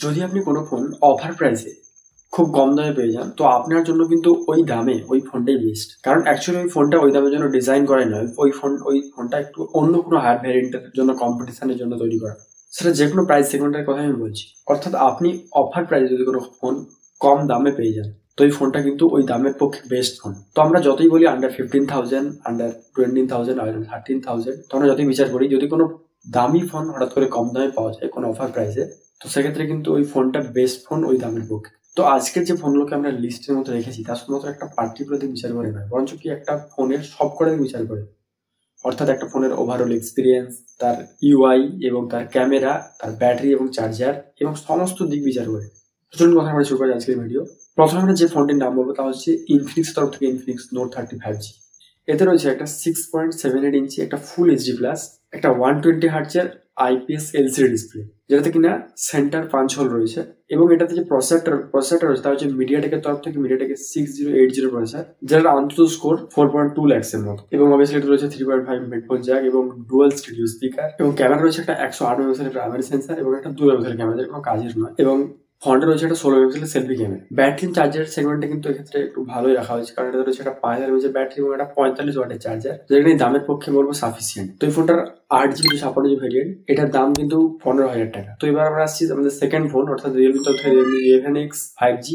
যদি আপনি কোনো ফোন অফার প্রাইসে খুব কম দামে পেয়ে যান, তো আপনার জন্য কিন্তু ওই দামে ওই ফোনটাই বেস্ট। কারণ অ্যাকচুয়ালি ওই ফোনটা ওই দামের জন্য ডিজাইন করা নয়, ওই ফোনটা একটু অন্য কোনো হায়ার ভ্যারিয়েন্টের জন্য, কম্পিটিশনের জন্য তৈরি করা। সেটা যে কোনো প্রাইস সেগমেন্টের কথা আমি বলছি। অর্থাৎ আপনি অফার প্রাইসে যদি কোনো ফোন কম দামে পেয়ে যান, তো এই ফোনটা কিন্তু ওই দামের পক্ষে বেস্ট ফোন। তো আমরা যতই বলি আন্ডার 15,000, আন্ডার 20,000, আন্ডার 13,000, তো আমরা যতই বিচার করি, যদি কোনো দামি ফোন হঠাৎ করে কম দামে পাওয়া যায় কোনো অফার প্রাইসে, তো সেক্ষেত্রে কিন্তু ওই ফোনটা বেস্ট ফোন ওই দামের পক্ষে। তো আজকের যে ফোনগুলোকে আমরা লিস্টের মতো রেখেছি, তার শুধুমাত্র একটা পার্টিকুলার দিক বিচার করে নয়, বরঞ্চ কি একটা ফোনের সব কটা দিক বিচার করে। অর্থাৎ একটা ফোনের ওভারঅল এক্সপিরিয়েন্স, তার ইউআই এবং তার ক্যামেরা, তার ব্যাটারি এবং চার্জার এবং সমস্ত দিক বিচার করে। চলুন কথা আমরা শুরু করি আজকের ভিডিও। প্রথমে আমরা যে ফোনটির নাম বলবো তা হচ্ছে ইনফিনিক্স তরফ থেকে ইনফিনিক্স নোট 35G। এতে রয়েছে একটা 6.78 ইঞ্চি একটা ফুল এইচডি প্লাস একটা 120 হার্টজের আইপিএস এলসিডি ডিসপ্লে, যেটাতে কিনা সেন্টার পাঞ্চ হোল রয়েছে। এবং এটাতে যে প্রসেসরটা রয়েছে তা হচ্ছে মিডিয়াটেকের তরফ থেকে মিডিয়াটেকের 6080 প্রসেসর, যেটা অন্তত স্কোর 4.2 lakhs এর মতো। এবং অবভিয়াসলি এটা রয়েছে 3.5 হেডফোন জ্যাক এবং ডুয়াল স্টুডিও স্পিকার। এবং ক্যামেরা রয়েছে একটা 108 মেগাপিক্সেলের প্রাইমারি সেন্সার এবং একটা 2 মেগাপিক্সেলের ক্যামেরা, যেটা কোনো কাজের নয়। এবং ফ্রন্টে রয়েছে একটা 16 মেগাপিক্সেলের সেলফি ক্যামেরা। ব্যাটারি চার্জার সেগমেন্টে কিন্তু এক্ষেত্রে একটু ভালোই রাখা হয়েছে, কারণ এটা রয়েছে একটা 5000 mAh ব্যাটারি এবং একটা 45 ওয়াটের চার্জার, যেটা দামের পক্ষে বলবো সাফিসিয়েন্ট। তো এই ফোনটার 8GB 256GB ভেরিয়েন্ট, এটার দাম কিন্তু 15,000 টাকা। তো এবার আমরা আসছি আমাদের সেকেন্ড ফোন, অর্থাৎ রিয়েলমি তরফ থেকে রিয়েলমি 11X 5G।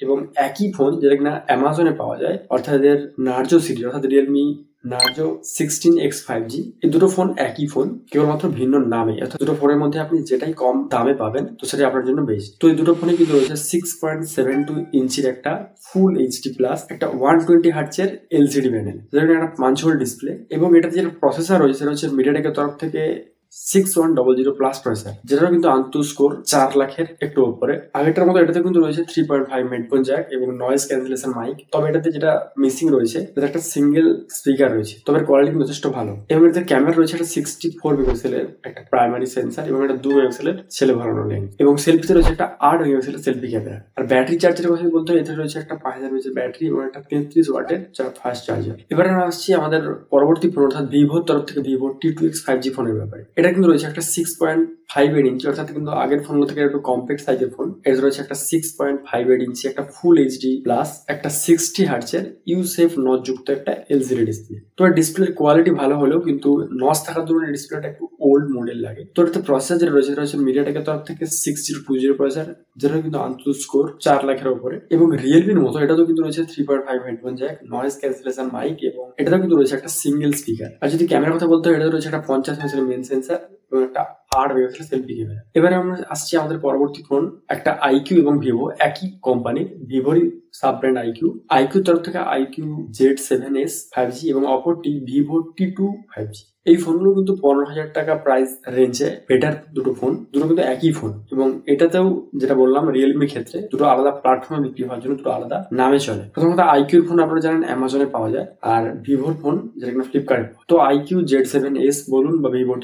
এবং একই ফোন যেটা কিনা অ্যামাজনে পাওয়া যায়, অর্থাৎ এদের নার্জো সিরিজ, অর্থাৎ রিয়েলমি নার্জো 16X 5G। এই দুটো ফোন একই ফোন, কেবলমাত্র ভিন্ন নামে। অর্থাৎ দুটো ফোনের মধ্যে আপনি যেটাই কম দামে পাবেন, তো সেটাই আপনার জন্য বেস্ট। তো এই দুটো ফোনে কিন্তু রয়েছে 6.72 ইঞ্চির একটা ফুল এইচডি প্লাস একটা 120 হার্টজের এলসিডি প্যানেল, যেটা একটা পাঞ্চ হোল ডিসপ্লে। এবং এটাতে যেটা প্রসেসর রয়েছে সেটা হচ্ছে মিডিয়াটেকের তরফ থেকে 6100 প্লাস প্রসেসর, যেটা কিন্তু আন্তঃ স্কোর 4 লাখের একটু উপরে। আগেরটার মতো এটাতে কিন্তু রয়েছে 3.5 হেডফোন জ্যাক এবং নয়েজ ক্যান্সেলেশন মাইক। তবে এটাতে যেটা মিসিং রয়েছে, এটা একটা সিঙ্গেল স্পিকার রয়েছে, তবে কোয়ালিটি কিন্তু যথেষ্ট ভালো। এবং এটাতে ক্যামেরা রয়েছে একটা 64 মেগাপিক্সেলের একটা প্রাইমারি সেন্সার এবং একটা 2 মেগাপিক্সেলের ছেলে ভরানো লেন্স। এবং সেলফিতে রয়েছে একটা 8 মেগাপিক্সেলের সেলফি ক্যামেরা। আর ব্যাটারি চার্জের কথা বলতে হয়, এতে রয়েছে একটা 5000 mAh ব্যাটারি এবং একটা 33 ওয়াটের ফাস্ট চার্জার। এবারে আমরা আসছি আমাদের পরবর্তী ফোন, অর্থাৎ ভিভোর তরফ থেকে ভিভো T2X 5G ফোনের ব্যাপারে। এটা কিন্তু রয়েছে একটা 6.58 ইঞ্চি, অর্থাৎ কিন্তু আগের ফোনগুলো থেকে একটু কম্প্যাক্ট সাইজের ফোন। এটা রয়েছে একটা 6.58 ইঞ্চি একটা ফুল এইচডি প্লাস একটা 60 হার্টজের ইউসেফ নচ যুক্ত একটা এলসিডি ডিসপ্লে। তো ডিসপ্লের কোয়ালিটি ভালো হলেও কিন্তু নচ থাকার দরুন ডিসপ্লেটা একটু ওল্ড মডেল লাগে। তো এটাতে প্রসেসর যেটা রয়েছে, এটা হচ্ছে মিডিয়াটেকের তরফ থেকে 6020 প্রসেসর, যেটা কিন্তু আন্তঃ স্কোর 4 লাখের উপরে। এবং রিয়েলমির মতো এটাতেও কিন্তু রয়েছে 3.5 headphone jack, noise cancellation mic এবং এটাতেও কিন্তু রয়েছে একটা সিঙ্গেল স্পিকার। আর যদি ক্যামেরার কথা বলতে হয়, এটা রয়েছে একটা 50 মেগাপিক্সেলের মেন সেন্সার এবং একটা 8 মেগাপিক্সেলের সেলফি ক্যামেরা। এবারে আমরা আসছি আমাদের পরবর্তী ফোন, একটা আইকিউ এবং ভিভো, একই কোম্পানি, ভিভোরই সাব ব্র্যান্ড আইকিউ তরফ থেকে আইকিউ Z7S 5G এবং অপরটি ভিভো T2 5G। এই ফোনগুলো কিন্তু 15,000 টাকা প্রাইস রেঞ্জে বেটার দুটো ফোন, দুটো কিন্তু একই ফোন। এবং এটাতেও যেটা বললাম, রিয়েলমির ক্ষেত্রে দুটো আলাদা প্ল্যাটফর্মে বিক্রি হওয়ার জন্য দুটো আলাদা নামে চলে। প্রথমত আইকিউর ফোন আপনারা জানেন অ্যামাজনে পাওয়া যায়, আর ভিভোর ফোন যেটা কিনা ফ্লিপকার্টে। তো আইকিউ Z7S বলুন বা ভিভো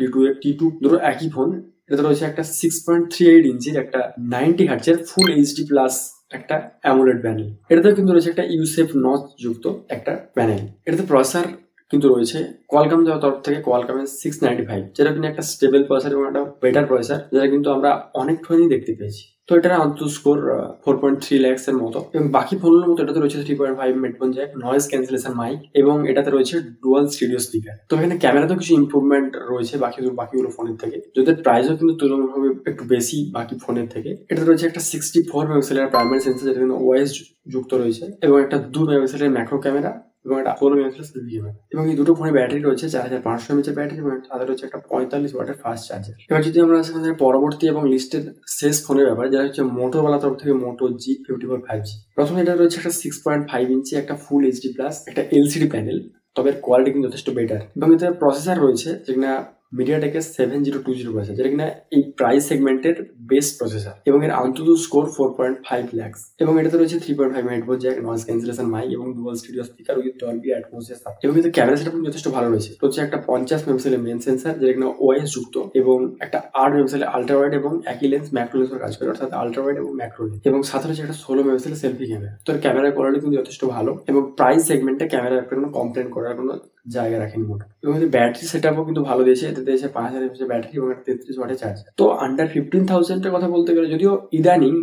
T2 দুটো একই ফোন। এটাতে রয়েছে একটা 6.38 ইঞ্চির একটা 90 হার্টজের ফুল এইচডি প্লাস একটা অ্যামোলেড প্যানেল। এটাতেও কিন্তু রয়েছে একটা ইউসেফ নচ যুক্ত একটা প্যানেল। এটাতে প্রসেসর কিন্তু রয়েছে কোয়ালকম দেওয়ার তরফ থেকে কোয়ালকমের 695, যেটা কিন্তু একটা স্টেবল প্রসেসর এবং একটা বেটার প্রসেসর, যেটা কিন্তু আমরা অনেক ফোনেই দেখতে পেয়েছি। তো এটার আন্তঃ স্কোর 4.3 lakhs এর মতো। এবং বাকি ফোনগুলোর মতো এটাতে রয়েছে 3.5 headphone jack, noise cancellation mic এবং এটাতে রয়েছে ডুয়াল স্টুডিও স্পিকার। তো এখানে ক্যামেরাতেও কিছু ইমপ্রুভমেন্ট রয়েছে বাকিগুলো ফোনের থেকে, যাদের প্রাইসও কিন্তু তুলনামূলকভাবে একটু বেশি বাকি ফোনের থেকে। এটাতে রয়েছে একটা 64 মেগাপিক্সেলের প্রাইমারি সেন্সার, যেটা কিন্তু ওএস যুক্ত রয়েছে, এবং একটা 2 মেগাপিক্সেলের ম্যাক্রো ক্যামেরা এবং একটা 16 মেগাপিক্সেলের সেলফি ক্যামেরা। এবং এই দুটো ফোনে ব্যাটারি রয়েছে 4500 mAh ব্যাটারি এবং তাদের রয়েছে একটা 45 ওয়াটের ফাস্ট চার্জার। এবার যদি আমরা আসি আমাদের পরবর্তী এবং লিস্টের শেষ ফোনের ব্যাপারে, যেটা হচ্ছে মোটোরোলা তরফ থেকে মোটো G54 5G। প্রথমে এটা রয়েছে একটা 6.5 ইঞ্চি একটা ফুল এইচডি প্লাস একটা এলসিডি প্যানেল, তবে কোয়ালিটি কিন্তু যথেষ্ট বেটার। এবং এতে প্রসেসর রয়েছে যেটা মিডিয়াটেকের 7020 প্রসেসর, যেটা কিনা এই প্রাইস সেগমেন্টের বেস্ট প্রসেসর। এবং এর আন্তঃ স্কোর 4.5 lakhs। এবং এটাতে রয়েছে 3.5 headphone jack, noise cancellation mic এবং dual studio speaker with Dolby Atmos এর সাথে। এবং এতে ক্যামেরা সেটআপ যথেষ্ট ভালো রয়েছে। হচ্ছে একটা 50 মেগাপিক্সেলের মেন সেন্সার, যেটা কিনা ওএস যুক্ত, এবং একটা 8 মেগাপিক্সেলের আল্ট্রা ওয়াইড এবং একই লেন্স ম্যাক্রো লেন্সের কাজ করে, অর্থাৎ আল্ট্রা ওয়াইড এবং ম্যাক্রো লেন্স। এবং সাথে রয়েছে একটা 16 মেগাপিক্সেলের সেলফি ক্যামেরা। তো এর ক্যামেরার কোয়ালিটি কিন্তু যথেষ্ট ভালো এবং প্রাইস সেগমেন্টে ক্যামেরার কোনো কমপ্লেন করার কোনো জায়গা রাখেন মোট। এবং ব্যাটারি সেট আপও কিন্তু ভালো দিয়েছে, এতে দিয়েছে 5000 mAh ব্যাটারি এবং 33 ওয়াটের চার্জার। তো আন্ডার 15,000 এর কথা বলতে গেলে, যদিও ইদানিং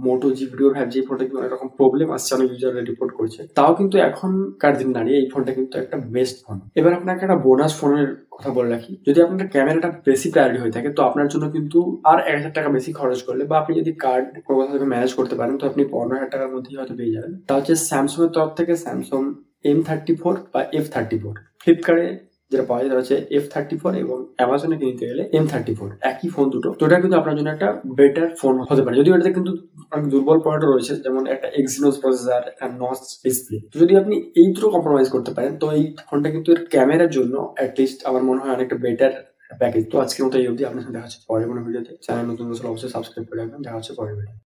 মোটো জি ভিডিও 5G ফোনটা কিন্তু অনেক রকম প্রবলেম আসছে, অনেক ইউজাররা রিপোর্ট করছে, তাও কিন্তু এখনকার দিন দাঁড়িয়ে এই ফোনটা কিন্তু একটা বেস্ট ফোন। এবার আপনাকে একটা বোনাস ফোনের কথা বলে রাখি, যদি আপনার ক্যামেরাটা বেশি প্রায়োরিটি হয়ে থাকে তো আপনার জন্য কিন্তু আর 1000 টাকা বেশি খরচ করলে, বা আপনি যদি কার্ড কোনো কথা থেকে ম্যানেজ করতে পারেন, তো আপনি 15,000 টাকার মধ্যেই হয়তো পেয়ে যাবেন। তা হচ্ছে স্যামসাং এর তরফ থেকে স্যামসাং M34 বা F34। ফ্লিপকার্টে যেটা পাওয়া যায় সেটা হচ্ছে F34, এবং অ্যামাজনে কিনতে গেলে M34। একই ফোন দুটো, তো এটা কিন্তু আপনার জন্য একটা বেটার ফোন হতে পারে। যদিও এটাতে কিন্তু অনেক দুর্বল পয়েন্টও রয়েছে, যেমন একটা এক্সিনোস প্রসেসর, একটা নচ ডিসপ্লে। তো যদি আপনি এই দুটো কম্প্রোমাইজ করতে পারেন, তো এই ফোনটা কিন্তু এর ক্যামেরার জন্য অ্যাটলিস্ট আমার মনে হয় অনেকটা বেটার প্যাকেজ। তো আজকের মতো এই অবধি, আপনার সাথে দেখা হচ্ছে পরের কোনো ভিডিওতে। চ্যানেল নতুন অবশ্যই সাবস্ক্রাইব করে রাখবেন। দেখা হচ্ছে পরের ভিডিও।